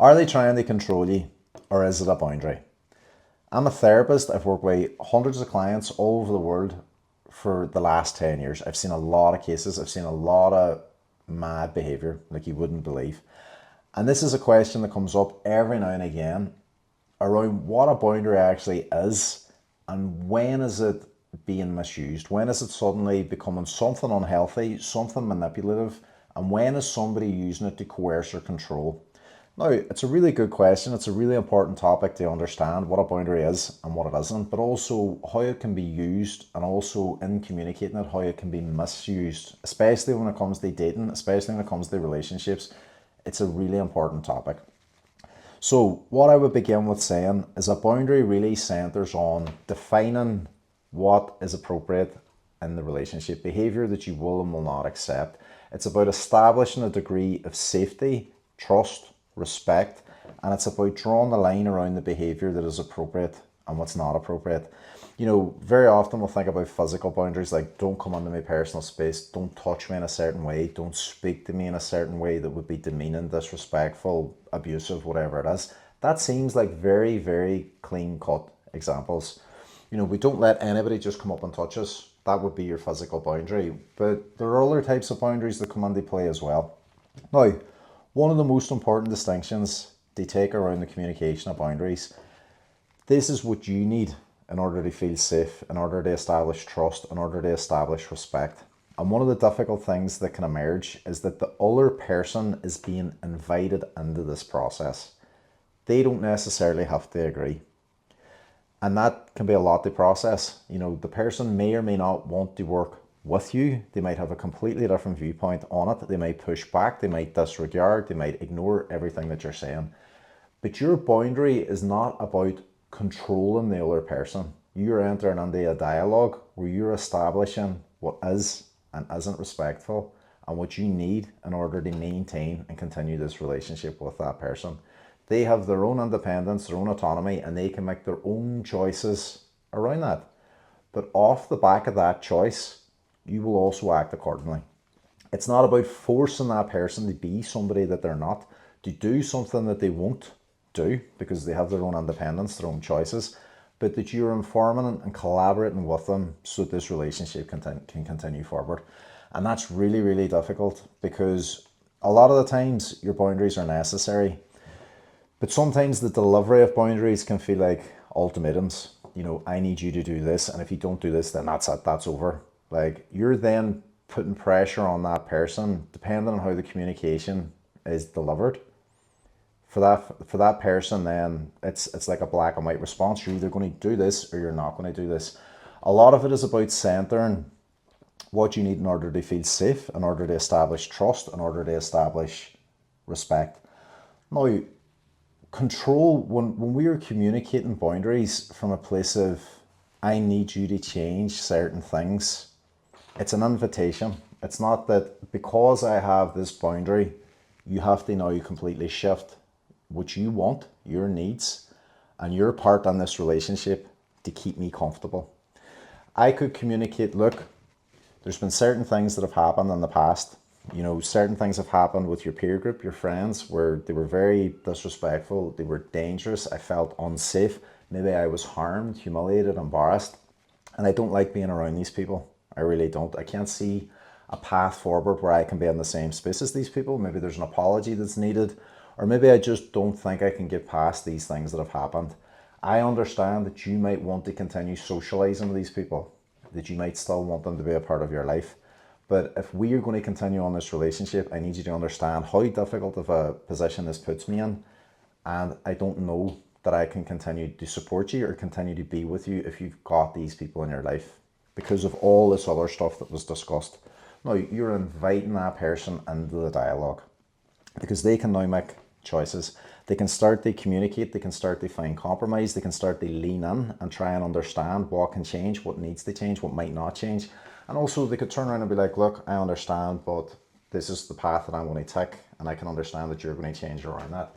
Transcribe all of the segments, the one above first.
Are they trying to control you, or is it a boundary? I'm a therapist. I've worked with hundreds of clients all over the world for the last 10 years. I've seen a lot of cases. I've seen a lot of mad behavior like you wouldn't believe. And this is a question that comes up every now and again around what a boundary actually is and when is it being misused? When is it suddenly becoming something unhealthy, something manipulative, and when is somebody using it to coerce or control? Now, it's a really good question. It's a really important topic to understand what a boundary is and what it isn't, but also how it can be used, and also in communicating it, how it can be misused, especially when it comes to dating, especially when it comes to relationships. It's a really important topic. So what I would begin with saying is a boundary really centers on defining what is appropriate in the relationship, behavior that you will and will not accept. It's about establishing a degree of safety, trust, respect, and it's about drawing the line around the behavior that is appropriate and what's not appropriate. You know, very often we'll think about physical boundaries like don't come into my personal space, don't touch me in a certain way, don't speak to me in a certain way that would be demeaning, disrespectful, abusive, whatever it is. That seems like very, very clean cut examples. You know, we don't let anybody just come up and touch us. That would be your physical boundary. But there are other types of boundaries that come into play as well. Now, one of the most important distinctions to take around the communication of boundaries, this is what you need in order to feel safe, in order to establish trust, in order to establish respect. And one of the difficult things that can emerge is that the other person is being invited into this process. They don't necessarily have to agree. And that can be a lot to process. You know, the person may or may not want to work with you. They might have a completely different viewpoint on it. They might push back, they might disregard, they might ignore everything that you're saying. But your boundary is not about controlling the other person. You're entering into a dialogue where you're establishing what is and isn't respectful and what you need in order to maintain and continue this relationship with that person. They have their own independence, their own autonomy, and they can make their own choices around that. But off the back of that choice, you will also act accordingly. It's not about forcing that person to be somebody that they're not, to do something that they won't do because they have their own independence, their own choices, but that you're informing and collaborating with them so that this relationship can continue forward. And that's really, really difficult because a lot of the times your boundaries are necessary, but sometimes the delivery of boundaries can feel like ultimatums. You know, I need you to do this, and if you don't do this, then that's it, that's over. Like, you're then putting pressure on that person, depending on how the communication is delivered. For that person, then it's like a black and white response. You're either going to do this or you're not going to do this. A lot of it is about centering what you need in order to feel safe, in order to establish trust, in order to establish respect. Now, control, when we are communicating boundaries from a place of I need you to change certain things, it's an invitation. It's not that because I have this boundary, you have to now completely shift what you want, your needs, and your part in this relationship to keep me comfortable. I could communicate, look, there's been certain things that have happened in the past. You know, certain things have happened with your peer group, your friends, where they were very disrespectful, they were dangerous, I felt unsafe, maybe I was harmed, humiliated, embarrassed, and I don't like being around these people. I really don't. I can't see a path forward where I can be in the same space as these people. Maybe there's an apology that's needed, or maybe I just don't think I can get past these things that have happened. I understand that you might want to continue socializing with these people, that you might still want them to be a part of your life. But if we are going to continue on this relationship, I need you to understand how difficult of a position this puts me in. And I don't know that I can continue to support you or continue to be with you if you've got these people in your life because of all this other stuff that was discussed. Now, you're inviting that person into the dialogue because they can now make choices. They can start to communicate, they can start to find compromise, they can start to lean in and try and understand what can change, what needs to change, what might not change. And also they could turn around and be like, look, I understand, but this is the path that I'm going to take, and I can understand that you're going to change around that.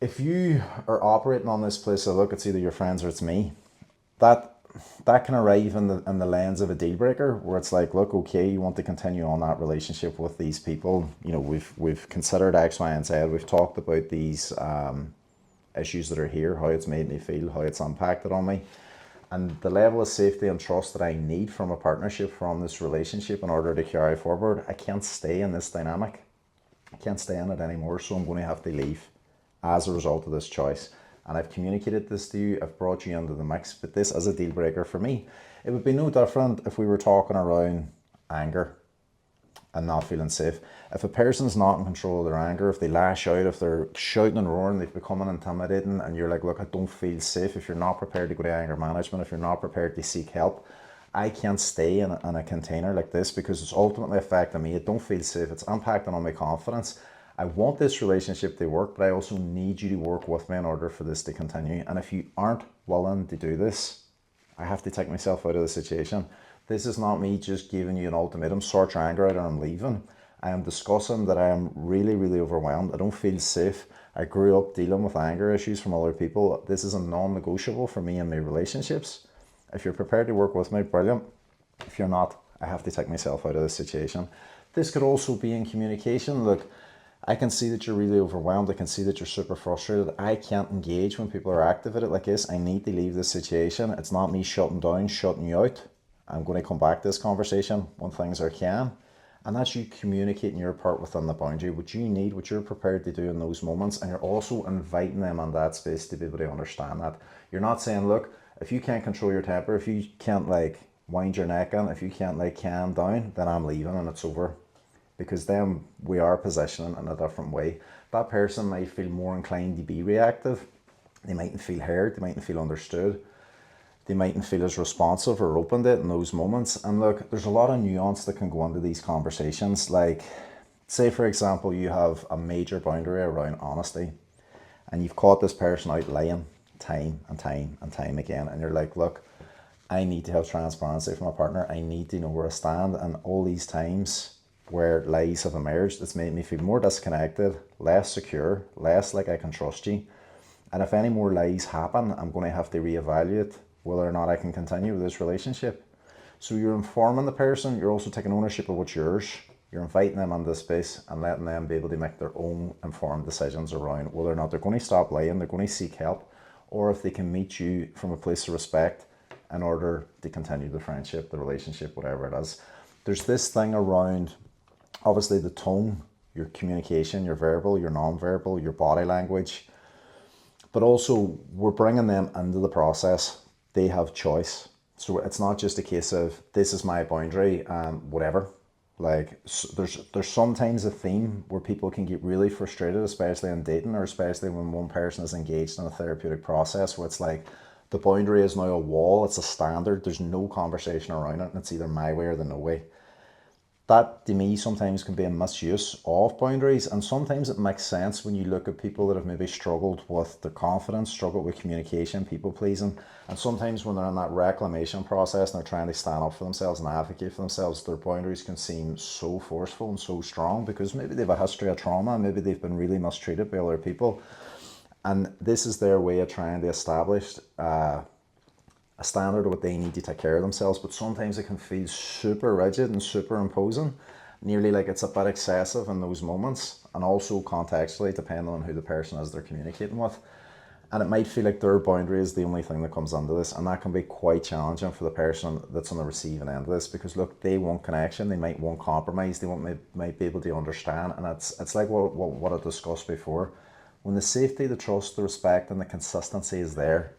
If you are operating on this place of, look, it's either your friends or it's me, that that can arrive in the lens of a deal breaker, where it's like, look, okay, you want to continue on that relationship with these people. You know, we've considered X, Y, and Z. We've talked about these issues that are here, how it's made me feel, how it's impacted on me, and the level of safety and trust that I need from a partnership, from this relationship, in order to carry forward. I can't stay in this dynamic. I can't stay in it anymore, so I'm going to have to leave as a result of this choice. And I've communicated this to you, I've brought you into the mix, but this is a deal breaker for me. It would be no different if we were talking around anger and not feeling safe. If a person's not in control of their anger, if they lash out, if they're shouting and roaring, they've become intimidating, and you're like, look, I don't feel safe. If you're not prepared to go to anger management, if you're not prepared to seek help, I can't stay in a container like this, because it's ultimately affecting me. I don't feel safe. It's impacting on my confidence. I want this relationship to work, but I also need you to work with me in order for this to continue. And if you aren't willing to do this, I have to take myself out of the situation. This is not me just giving you an ultimatum, sort your anger out or I'm leaving. I am discussing that I am really, really overwhelmed. I don't feel safe. I grew up dealing with anger issues from other people. This is a non-negotiable for me and my relationships. If you're prepared to work with me, brilliant. If you're not, I have to take myself out of the situation. This could also be in communication. Look, I can see that you're really overwhelmed. I can see that you're super frustrated. I can't engage when people are active at it like this. I need to leave this situation. It's not me shutting down, shutting you out. I'm going to come back to this conversation when things are calm. And that's you communicating your part within the boundary, what you need, what you're prepared to do in those moments. And you're also inviting them in that space to be able to understand that. You're not saying, look, if you can't control your temper, if you can't like wind your neck in, if you can't like calm down, then I'm leaving and it's over. Because then we are positioning in a different way. That person might feel more inclined to be reactive. They mightn't feel heard. They mightn't feel understood. They mightn't feel as responsive or open to it in those moments. And look, there's a lot of nuance that can go into these conversations. Like, say for example, you have a major boundary around honesty, and you've caught this person out lying time and time and time again. And you're like, look, I need to have transparency from my partner. I need to know where I stand. And all these times where lies have emerged, it's made me feel more disconnected, less secure, less like I can trust you. And if any more lies happen, I'm going to have to reevaluate whether or not I can continue with this relationship. So you're informing the person, you're also taking ownership of what's yours. You're inviting them into this space and letting them be able to make their own informed decisions around whether or not they're going to stop lying, they're going to seek help, or if they can meet you from a place of respect in order to continue the friendship, the relationship, whatever it is. There's this thing around, obviously, the tone, your communication, your verbal, your non-verbal, your body language, but also we're bringing them into the process. They have choice. So it's not just a case of this is my boundary and whatever. Like, there's sometimes a theme where people can get really frustrated, especially in dating, or especially when one person is engaged in a therapeutic process where it's like the boundary is now a wall, it's a standard, there's no conversation around it, and it's either my way or the no way. That to me sometimes can be a misuse of boundaries, and sometimes it makes sense when you look at people that have maybe struggled with their confidence, struggled with communication, people pleasing, and sometimes when they're in that reclamation process and they're trying to stand up for themselves and advocate for themselves, their boundaries can seem so forceful and so strong because maybe they have a history of trauma, maybe they've been really mistreated by other people, and this is their way of trying to establish a standard of what they need to take care of themselves. But sometimes it can feel super rigid and super imposing, nearly like it's a bit excessive in those moments, and also contextually depending on who the person is they're communicating with. And it might feel like their boundary is the only thing that comes under this, and that can be quite challenging for the person that's on the receiving end of this, because look, they want connection, they might want compromise, they might be able to understand. And it's like what I discussed before. When the safety, the trust, the respect and the consistency is there,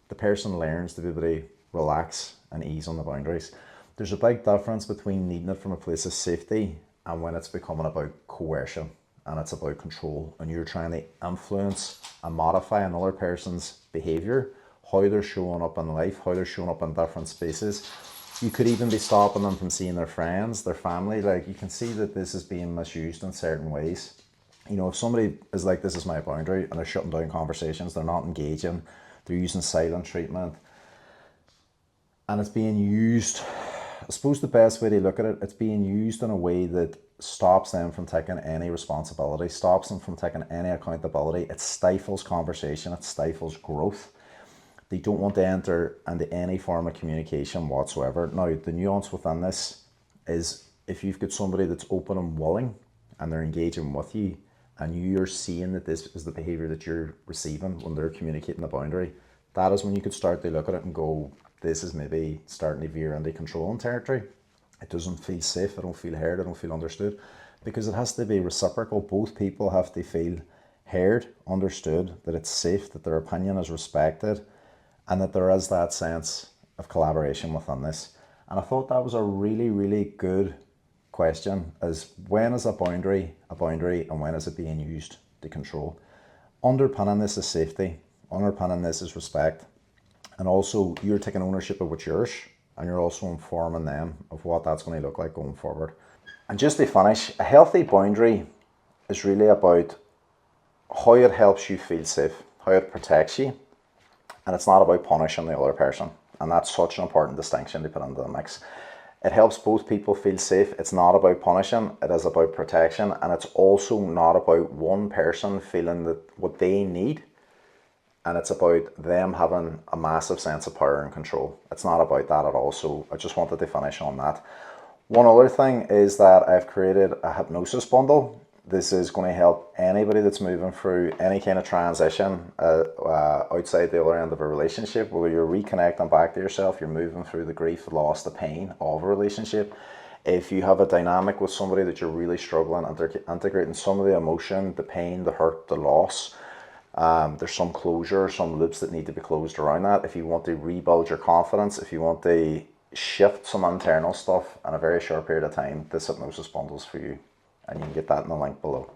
the person learns to be able to relax and ease on the boundaries. There's a big difference between needing it from a place of safety and when it's becoming about coercion and it's about control, and you're trying to influence and modify another person's behavior, how they're showing up in life, how they're showing up in different spaces. You could even be stopping them from seeing their friends, their family. Like, you can see that this is being misused in certain ways. You know, if somebody is like, this is my boundary, and they're shutting down conversations, they're not engaging, they're using silent treatment, and it's being used, I suppose the best way to look at it, it's being used in a way that stops them from taking any responsibility, stops them from taking any accountability. It stifles conversation, it stifles growth. They don't want to enter into any form of communication whatsoever. Now, the nuance within this is if you've got somebody that's open and willing and they're engaging with you and you're seeing that this is the behavior that you're receiving when they're communicating the boundary, that is when you could start to look at it and go, this is maybe starting to veer into controlling territory. It doesn't feel safe, I don't feel heard, I don't feel understood, because it has to be reciprocal. Both people have to feel heard, understood, that it's safe, that their opinion is respected, and that there is that sense of collaboration within this. And I thought that was a really, really good question, is when is a boundary, and when is it being used to control? Underpinning this is safety, underpinning this is respect, and also you're taking ownership of what's yours, and you're also informing them of what that's going to look like going forward. And just to finish, a healthy boundary is really about how it helps you feel safe, how it protects you, and it's not about punishing the other person. And that's such an important distinction to put into the mix. It helps both people feel safe. It's not about punishing, it is about protection, and it's also not about one person feeling that what they need, and it's about them having a massive sense of power and control. It's not about that at all. So I just wanted to finish on that. One other thing is that I've created a hypnosis bundle. This is going to help anybody that's moving through any kind of transition outside the other end of a relationship, whether you're reconnecting back to yourself, you're moving through the grief, the loss, the pain of a relationship. If you have a dynamic with somebody that you're really struggling, integrating some of the emotion, the pain, the hurt, the loss, there's some closure, some loops that need to be closed around that. If you want to rebuild your confidence, if you want to shift some internal stuff in a very short period of time, this hypnosis bundle is for you. And you can get that in the link below.